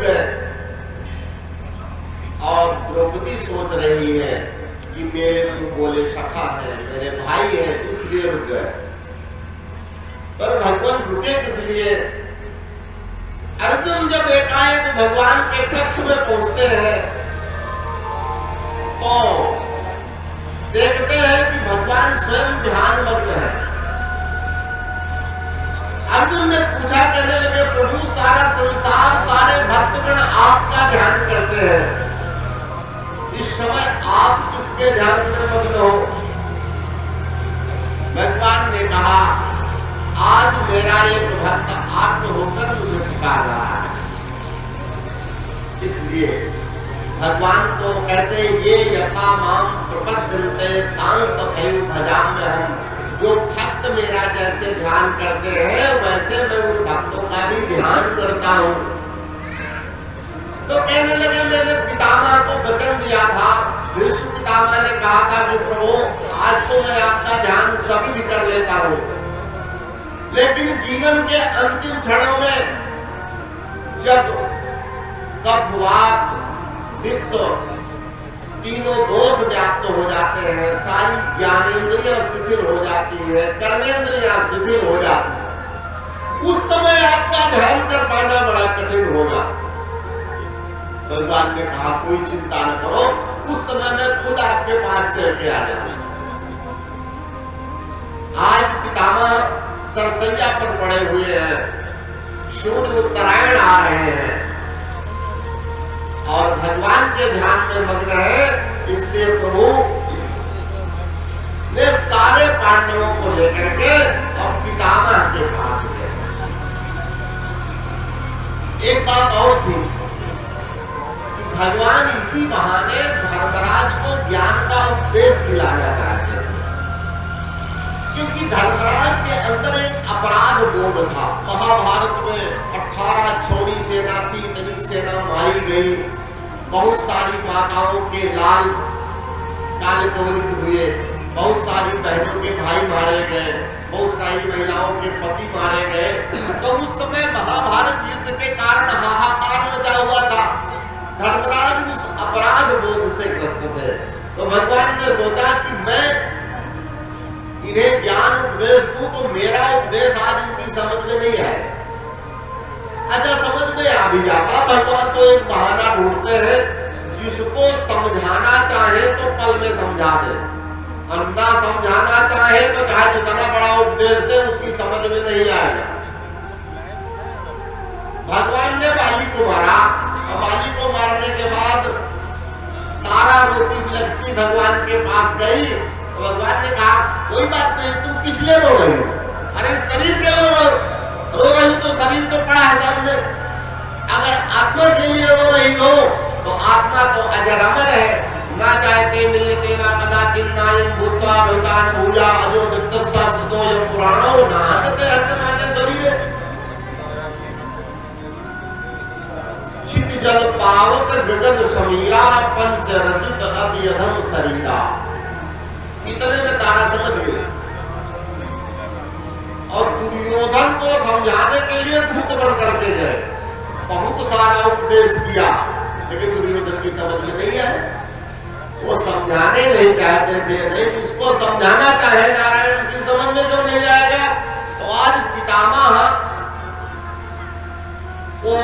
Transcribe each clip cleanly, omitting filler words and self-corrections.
गए और द्रौपदी सोच रही है कि मेरे मुंह बोले सखा है, मेरे भाई है, इसलिए रुक गए। पर भगवान रुके किस लिए? अर्जुन जब एकाएक भगवान के कक्ष में पहुंचते हैं तो देखते हैं कि भगवान स्वयं ध्यान मग्न है। अर्जुन ने पूछा, कहने लगे प्रभु सारा संसार, सारे भक्तगण आपका ध्यान करते हैं, इस समय आप किसके ध्यान में मग्न हो? भगवान ने कहा, आज मेरा एक भक्त आत्म होकर मुझे पुकार रहा है। इसलिए भगवान तो कहते ये यथा माम प्रपद्यन्ते तां तथैव भजाम्यहम्, जो भक्त मेरा जैसे ध्यान करते हैं वैसे मैं उन भक्तों का भी ध्यान करता हूँ। तो कहने लगे मैंने पितामह को वचन दिया था, भीष्म पितामह ने कहा था कि प्रभु आज तो मैं आपका ध्यान सभी कर लेता हूँ, लेकिन जीवन के अंतिम क्षणों में जब कफ वात पित्त तीनों दोष व्याप्त हो जाते हैं, सारी ज्ञानेंद्रियां शिथिल हो जाती है, कर्मेंद्रियां शिथिल हो जाती है, उस समय आपका ध्यान कर पाना बड़ा कठिन होगा। भगवान ने कहा कोई चिंता न करो, उस समय मैं खुद आपके पास चल के आ जाऊंगा। आज पितामह सरसैया पर पड़े हुए हैं, सूर्य उत्तरायण आ रहे हैं और भगवान के ध्यान में मग्न है। इसलिए प्रभु ने सारे पांडवों को लेकर के अब पितामह के पास गए। एक बात और थी कि भगवान इसी बहाने धर्मराज को ज्ञान का उपदेश दिलाना चाहते थे, क्योंकि धर्मराज के अंदर एक अपराध बोध था। महाभारत में 18 छोड़ी सेना थी, इतनी सेना मारी गई, बहुत सारी माताओं के लाल काल कवलित हुए, बहुत सारी बहनों के भाई मारे गए, बहुत सारी महिलाओं के पति मारे गए। तो उस समय महाभारत युद्ध के कारण हाहाकार मचा हुआ था। धर्मराज उस अपराध बोध से ग्रस्त थे। तो भगवान ने सोचा कि मैं इन्हें ज्ञान उपदेश दूं तो मेरा उपदेश आज इनकी समझ में नहीं आए। अच्छा, समझ में आ भी जाता, भगवान तो एक बहाना ढूंढते हैं, जिसको समझाना चाहे तो पल में समझा दे, अन्ना समझाना चाहे तो चाहे जितना बड़ा उपदेश दे उसकी समझ में नहीं आएगा। भगवान ने बाली को मारा, और बाली को मारने के बाद तारा रोती बिलखती भगवान के पास गई। तो भगवान ने कहा कोई बात नहीं, तुम किस लिए रो रही हो? अरे शरीर के लिए रो रही हो तो शरीर तो पड़ा है सामने। अगर आत्मा के लिए रो रही हो तो आत्मा तो अजर अमर है, ना चाहते मिलते वा कदाचिन नायम भूत्वा भूतान भूजा अजो वित्तस्सा सतोयम पुराणो नाहते अन्नमाजे शरीरे। छित जल पावक गगन समीरा पंच रचित अति अधम शरीरा। इतने में तारा समझ गए और दुर्योधन को समझाने के लिए दूत बन करके गए। बहुत सारा उपदेश किया लेकिन दुर्योधन की समझ में नहीं आया, वो समझाने नहीं चाहते थे। नहीं, इसको समझाना चाहे नारायण की समझ में क्यों नहीं आएगा? तो आज पितामह वो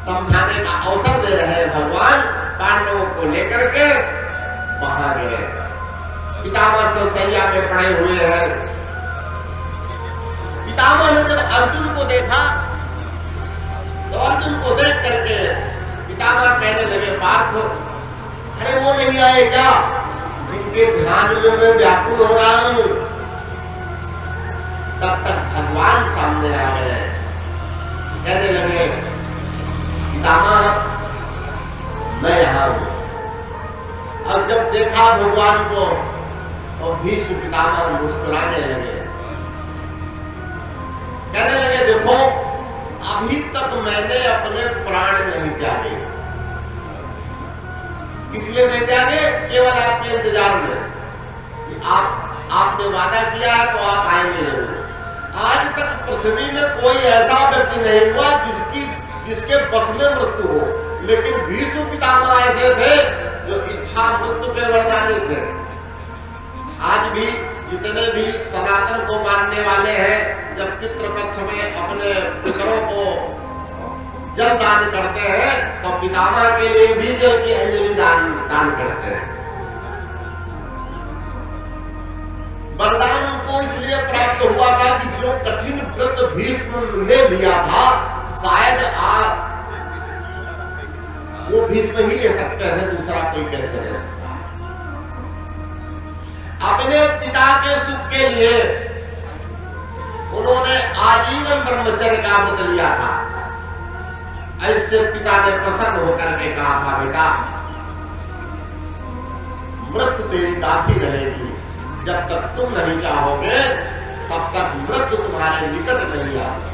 समझाने का अवसर दे रहे हैं। भगवान पांडवों को लेकर के वहां गए, पितामह सरसैया में पड़े हुए हैं। पितामह ने जब अर्जुन को देखा तो अर्जुन को देख करके पितामह कहने लगे पार्थ, अरे वो नहीं आए क्या जिनके ध्यान में मैं व्याकुल हो रहा हूं? तब तक भगवान सामने आ गए, कहने लगे पितामह मैं यहां हूं। अब जब देखा भगवान को तो भीष्म पितामह मुस्कुराने लगे, कहने लगे देखो अभी तक मैंने अपने प्राण नहीं त्यागे। इसलिए नहीं त्यागे केवल आपके इंतजार में, आपने वादा किया है तो आप आएंगे जरूर। आज तक पृथ्वी में कोई ऐसा व्यक्ति नहीं हुआ जिसके बस में मृत्यु हो, लेकिन भीष्म पितामह ऐसे थे जो इच्छा मृत्यु के वरदानी थे। आज भी जितने भी सनातन को मानने वाले हैं, जब पितृपक्ष में अपने पितरों को जल दान करते हैं तो पितामह के लिए भी जल की अंजलि दान करते हैं। वरदान उनको इसलिए प्राप्त हुआ था कि जो कठिन व्रत भीष्म ने लिया था, शायद आप वो भीष्म ही ले सकते हैं, दूसरा कोई कैसे ले सकता है। अपने पिता के सुख के लिए उन्होंने आजीवन ब्रह्मचर्य का व्रत लिया था। ऐसे पिता ने प्रसन्न होकर के कहा था, बेटा मृत्यु तेरी दासी रहेगी, जब तक तुम नहीं चाहोगे तब तक मृत्यु तुम्हारे निकट नहीं आएगी।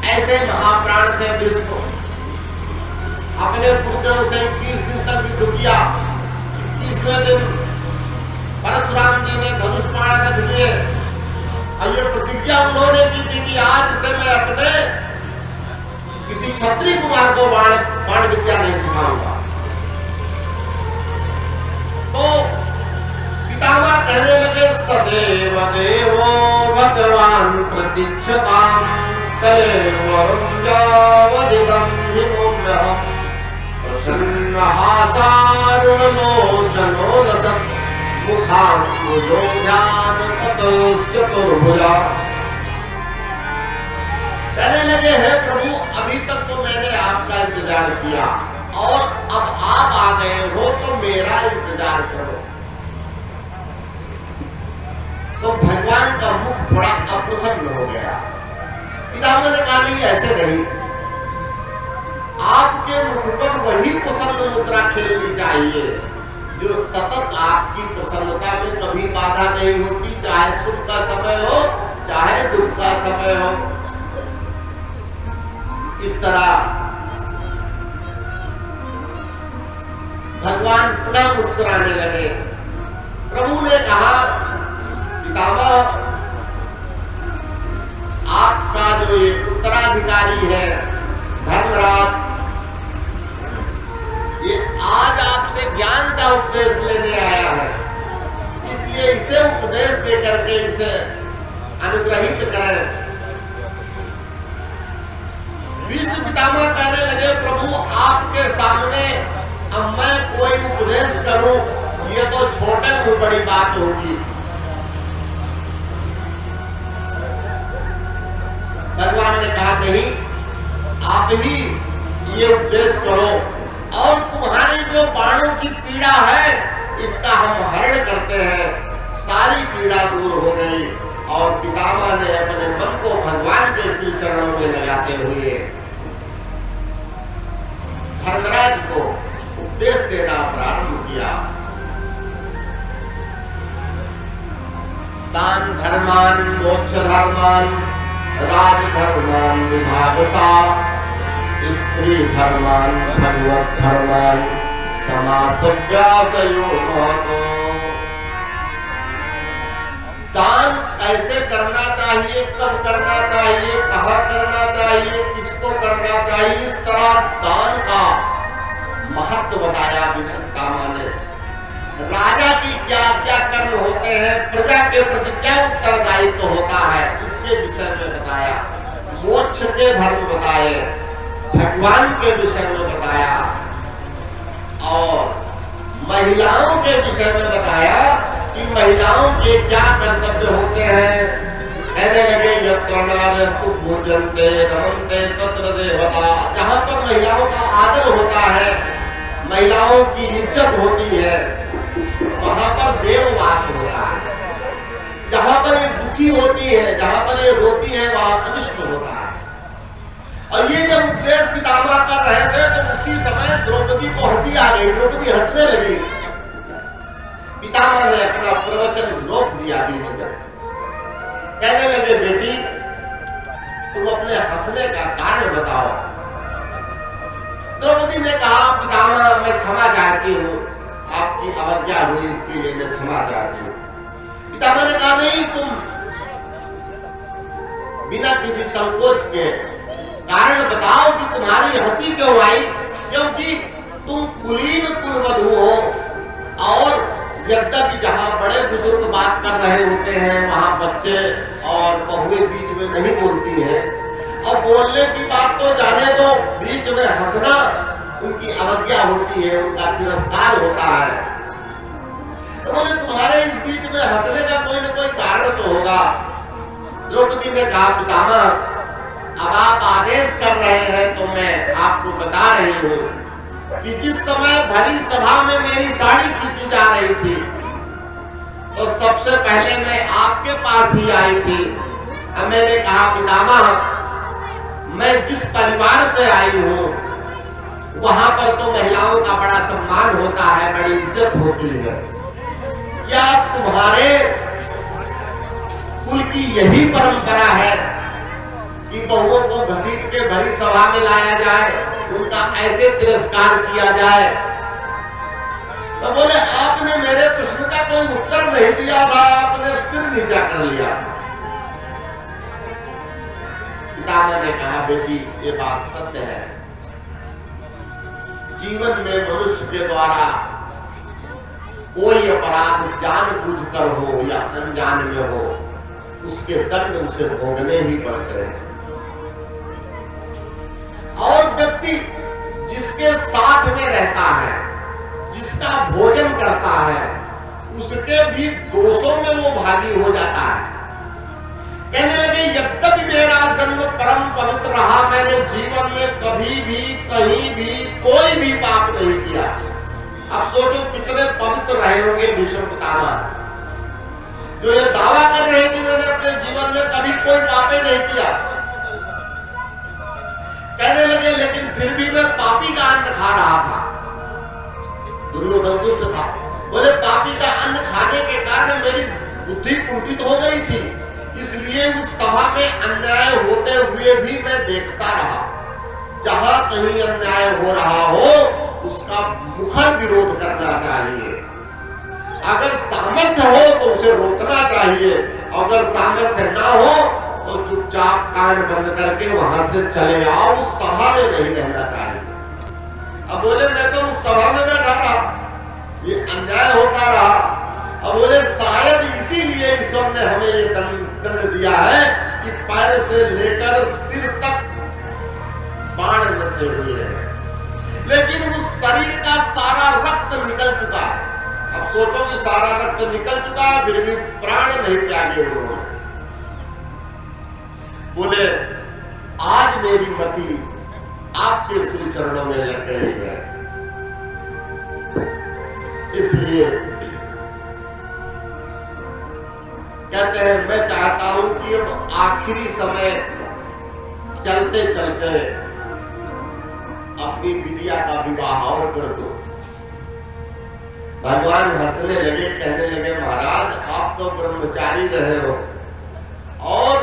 ऐसे महाप्राण थे भीष्म। अपने गुरुदेव से 21 दिन तक युद्ध किया। 21वें दिन परशुराम जी ने धनुष बाण रख दिए और ये प्रतिज्ञा उन्होंने की थी कि आज से मैं अपने किसी क्षत्रिय कुमार को बाण विद्या नहीं सिखाऊंगा। तो पितामह कहने लगे, सदैव देवो भगवान प्रतीक्षताम् कलेवरं यावदिदं हिमोम्यहम् प्रसन्नहासारुणलोचनो लसत् मुखाम्बुजो ध्यानपतश्चतुर्भुजा। कहने लगे, हे प्रभु, अभी तक तो मैंने आपका इंतजार किया और अब आप आ गए हो तो मेरा इंतजार करो। तो भगवान का मुख थोड़ा अप्रसन्न हो गया। पितामह ने कहा, नहीं ऐसे नहीं, आपके मुख पर वही प्रसन्न मुद्रा खेलनी चाहिए जो सतत आपकी प्रसन्नता में कभी बाधा नहीं होती, चाहे सुख का समय हो चाहे दुख का समय हो। इस तरह भगवान पुनः मुस्कुराने लगे। प्रभु ने कहा, पितामह, आपका जो ये उत्तराधिकारी है धर्मराज, ये आज आपसे ज्ञान का उपदेश लेने आया है, इसलिए इसे उपदेश दे करके इसे अनुग्रहित करें। भीष्म पितामह कहने लगे, प्रभु आपके सामने अब मैं कोई उपदेश करूं, ये तो छोटे मुंह बड़ी बात होगी। भगवान ने कहा, नहीं, आप ही ये उपदेश करो और तुम्हारी जो बाणों की पीड़ा है इसका हम हरण करते हैं। सारी पीड़ा दूर हो गई और पितामह ने अपने मन को भगवान के श्री चरणों में लगाते हुए धर्मराज को उपदेश देना प्रारंभ किया। दान धर्मान मोक्ष धर्मान राजधर्मान विभागसा स्त्री धर्मान भगवत धर्मान समासव्यासयो महतो। दान कैसे करना चाहिए, कब करना चाहिए, कहाँ करना चाहिए, किसको करना चाहिए, इस तरह दान का महत्व बताया भीष्म पितामह ने। राजा की क्या क्या कर्म होते हैं, प्रजा के प्रति क्या उत्तरदायित्व होता है, इसके विषय में बताया। मोक्ष के धर्म बताए, भगवान के विषय में बताया और महिलाओं के विषय में बताया कि महिलाओं के क्या कर्तव्य होते हैं। कहने लगे, यत्र नार्यस्तु पूज्यन्ते रमन्ते तत्र देवता। जहां पर महिलाओं का आदर होता है, महिलाओं की इज्जत होती है, वहां पर देववास होता है। जहां पर ये दुखी होती है, जहां पर ये रोती है, वहां अनिष्ट होता है। और ये जब उपदेश पितामह कर रहे थे तो उसी समय द्रौपदी को हंसी आ गई। द्रौपदी हंसने लगी। पितामह ने अपना प्रवचन रोक दिया बीच में। कहने लगे, बेटी तुम अपने हंसने का कारण बताओ। द्रौपदी ने कहा, पितामह मैं क्षमा चाहती हूँ, आपकी अवज्ञा हुई इसके लिए मैं क्षमा चाहती हूँ। पितामह ने कहा नहीं, तुम बिना किसी संकोच के कारण बताओ कि तुम्हारी हंसी क्यों आई, क्योंकि तुम कुलीन कुलवधू हो और यद्यपि जहां बड़े बुजुर्ग बात कर रहे होते हैं वहां बच्चे और बहुएं बीच में नहीं बोलती हैं। और बोलने की बात तो जाने दो, बीच में हंसना उनकी अवज्ञा होती है, उनका तिरस्कार होता है। तो बोले तुम्हारे इस बीच में हंसने का कोई ना कोई कारण तो होगा। द्रौपदी ने कहा पितामह अब आप आदेश कर रहे हैं तो मैं आपको बता रही हूं कि जिस समय भरी सभा में मेरी साड़ी खींची जा रही थी तो सबसे पहले मैं आपके पास ही आई थी। अब मैंने कहा पितामह मैं जिस परिवार से आई हूं वहां पर तो महिलाओं का बड़ा सम्मान होता है, बड़ी इज्जत होती है। क्या तुम्हारे कुल की यही परंपरा है कि बहुओं को घसीट के भरी सभा में लाया जाए, उनका ऐसे तिरस्कार किया जाए? तो बोले आपने मेरे प्रश्न का कोई उत्तर नहीं दिया था, आपने सिर नीचा कर लिया। पितामह ने कहा बेटी ये बात सत्य है, जीवन में मनुष्य के द्वारा कोई अपराध जानबूझकर हो या अनजान में हो, उसके दंड उसे भोगने ही पड़ते हैं। और व्यक्ति जिसके साथ में रहता है, जिसका भोजन करता है, उसके भी दोषों में वो भागी हो जाता है। कहने लगे यद्यपि मेरा जन्म परम पवित्र रहा, मैंने जीवन में कभी भी कहीं भी कोई भी पाप नहीं किया। अब सोचो कितने पवित्र रहे होंगे भीष्म पितामह, जो ये दावा कर रहे हैं कि मैंने अपने जीवन में कभी कोई पापे नहीं किया। कहने लगे लेकिन फिर भी मैं पापी का अन्न खा रहा था। दुर्योधन दुष्ट था, बोले पापी का अन्न खाने के कारण मेरी बुद्धि कुंठित हो गई थी, इसलिए उस सभा में अन्याय होते हुए भी मैं देखता रहा। जहां कहीं अन्याय हो रहा हो उसका मुखर विरोध करना चाहिए। अगर सामर्थ्य हो तो उसे रोकना चाहिए, अगर सामर्थ्य ना हो तो चुपचाप कान बंद करके वहां से चले आओ, उस सभा में नहीं रहना चाहिए। अब बोले मैं तो उस सभा में बैठा रहा, ये अन्याय होता रहा। अब बोले शायद इसीलिए ईश्वर ने हमें ये दंड दिया है कि पैर से लेकर सिर तक बाण नचे हुए हैं, लेकिन उस शरीर का सारा रक्त निकल चुका है। अब सोचो कि सारा रक्त निकल चुका है फिर भी प्राण नहीं त्यागे उन्होंने। बोले आज मेरी मति आपके श्री चरणों में लग गई है, इसलिए कहते हैं मैं चाहता हूं कि अब आखिरी समय चलते चलते अपनी बिटिया का विवाह और कर दो। भगवान हंसने लगे, कहने लगे महाराज आप तो ब्रह्मचारी रहे हो और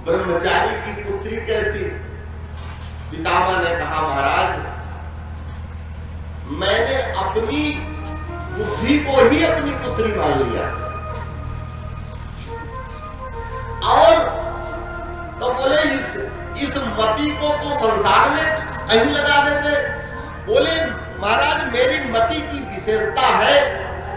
ब्रह्मचारी की पुत्री कैसी? पितामह ने कहा महाराज मैंने अपनी बुद्धि को ही अपनी पुत्री मान लिया। और तो बोले इस मति को तो संसार में कहीं लगा देते। बोले महाराज मेरी मति की विशेषता है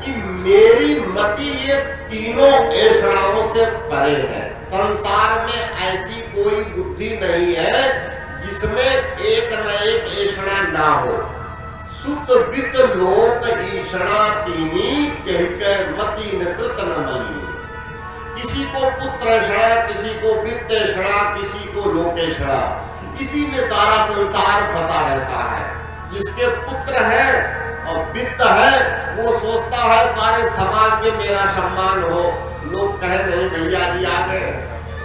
कि मेरी मति ये तीनों ऐषणाओं से परे है। संसार में ऐसी कोई बुद्धि नहीं है जिसमें एक न एक ऐषणा ना हो। सुत वित लोक ईषणा तीनी कहके मति न कृत न मलिनी। किसी को पुत्र ऐषणा, किसी को वित्त ऐषणा, किसी को लोकेषणा, इसी में सारा संसार फंसा रहता है। जिसके पुत्र है और वित्त है वो सोचता है सारे समाज में मेरा सम्मान हो, लोग कहे नहीं भैया जी आ गए,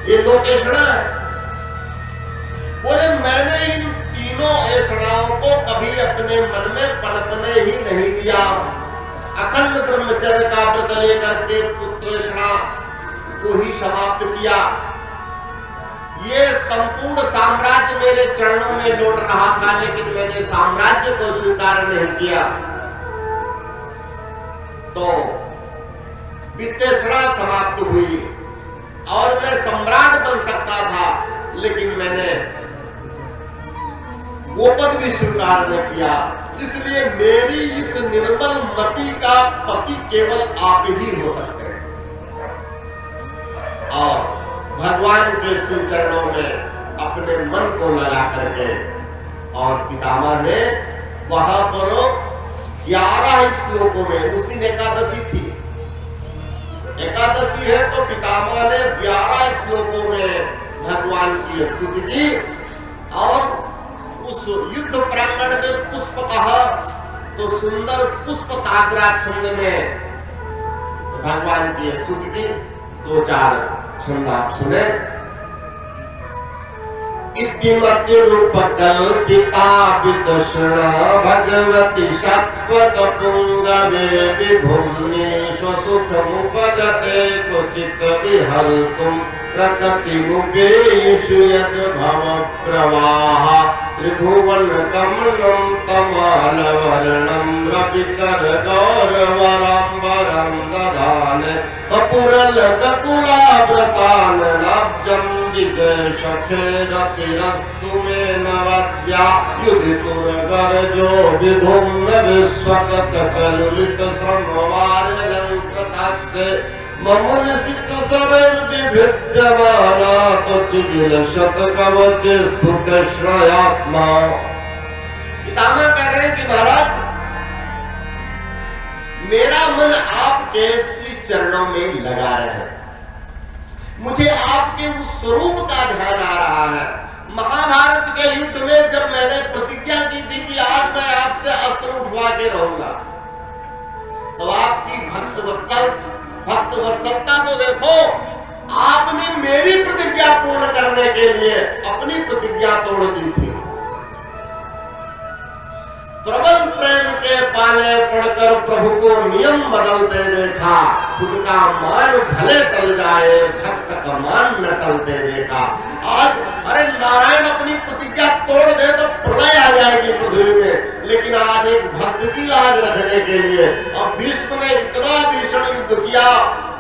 ये लोकेषणा है। बोले मैंने इन तीनों ऐषणाओं को कभी अपने मन में पनपने ही नहीं दिया। अखंड ब्रह्मचर्य का व्रत लेकर के पुत्रेषणा को ही समाप्त किया। ये संपूर्ण साम्राज्य मेरे चरणों में लौट रहा था, लेकिन मैंने साम्राज्य को स्वीकार नहीं किया। तो वित्तेषणा समाप्त हुई और मैं सम्राट बन सकता था, लेकिन मैंने वो पद भी स्वीकार न किया। इसलिए मेरी इस निर्मल मति का पति केवल आप ही हो सकते हैं। और भगवान के श्री चरणों में अपने मन को लगा करके, और पितामह ने वहां पर 11 श्लोकों में, उस दिन एकादशी थी, एकादशी है तो पितामह ने 11 श्लोकों में भगवान की स्तुति की। और उस युद्ध प्रांगण में पुष्प कहा तो सुंदर पुष्प ताग्रा छंद में भगवान की स्तुति की। 2-4 छंद आप सुने। इतिमति रूप कल्पिता वितृष्णा भगवती सत्वत पुंगवे विभुम्नि स्वसुख मुपजते क्वचित विहर्तुम प्रकृति मुपेषु यद भव प्रवाह त्रिभुवन कमलं तमाल वर्णं रविकर गौरवराम्बरं दधान वपुरल ककुलाव्रतान नाब्जं विजय सखे रतिरस्तु मे नवद्या युधितुर गर्जो विधुम्न विश्वकत चलुलित श्रमवार लंकृतास्य ममुनिसित शरीर विभिद्यमाना तो चिगिल शत कवचे स्तुत श्रयात्मा। पितामह कह रहे हैं कि महाराज, मेरा मन आपके श्री चरणों में लगा रहे, मुझे आपके उस स्वरूप का ध्यान आ रहा है। महाभारत के युद्ध में जब मैंने प्रतिज्ञा की थी कि आज मैं आपसे अस्त्र उठवा के रहूंगा, तो आपकी भक्त वत्सलता तो देखो, आपने मेरी प्रतिज्ञा पूर्ण करने के लिए अपनी प्रतिज्ञा तोड़ दी थी। प्रबल प्रेम के पाले पड़कर प्रभु को नियम बदलते देखा, खुद का मान भले टल जाए भक्त का मान न टलते देखा। आज अरे नारायण अपनी प्रतिज्ञा तोड़ दे तो प्रलय आ जाएगी पृथ्वी में, लेकिन आज एक भक्त की लाज रखने के लिए अब भीष्म ने इतना भीषण युद्ध किया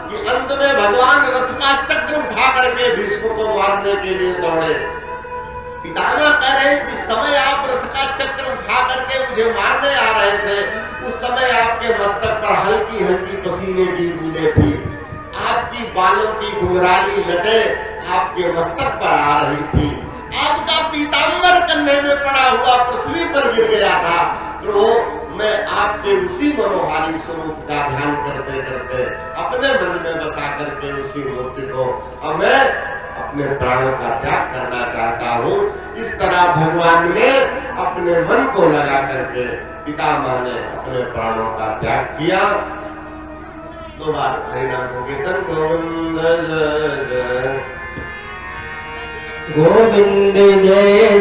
कि अंत में भगवान रथ का चक्र उठा करके भीष्म को मारने के लिए दौड़े। पितामह कह रहे हैं, जिस समय आप रथ का चक्र उठा करके मुझे मारने आ रहे थे, उस समय आपके मस्तक पर हल्की हल्की पसीने की बूंदें थी, आपकी बालों की घुंघराली लटें आपके मस्तक पर आ रही थी, आपका पीताम्बर कंधे में पड़ा हुआ पृथ्वी पर गिर गया था। प्रभु, मैं आपके उसी मनोहारी स्वरूप का ध्यान करते करते अपने मन में बसा करके उसी मूर्ति को अब मैं अपने प्राणों का त्याग करना चाहता हूँ। इस तरह भगवान ने अपने मन को लगा करके पितामह ने अपने प्राणों का त्याग किया। 2 बार हरिनाम संकीर्तन। गोविंद जय जय गोविंद जय जय।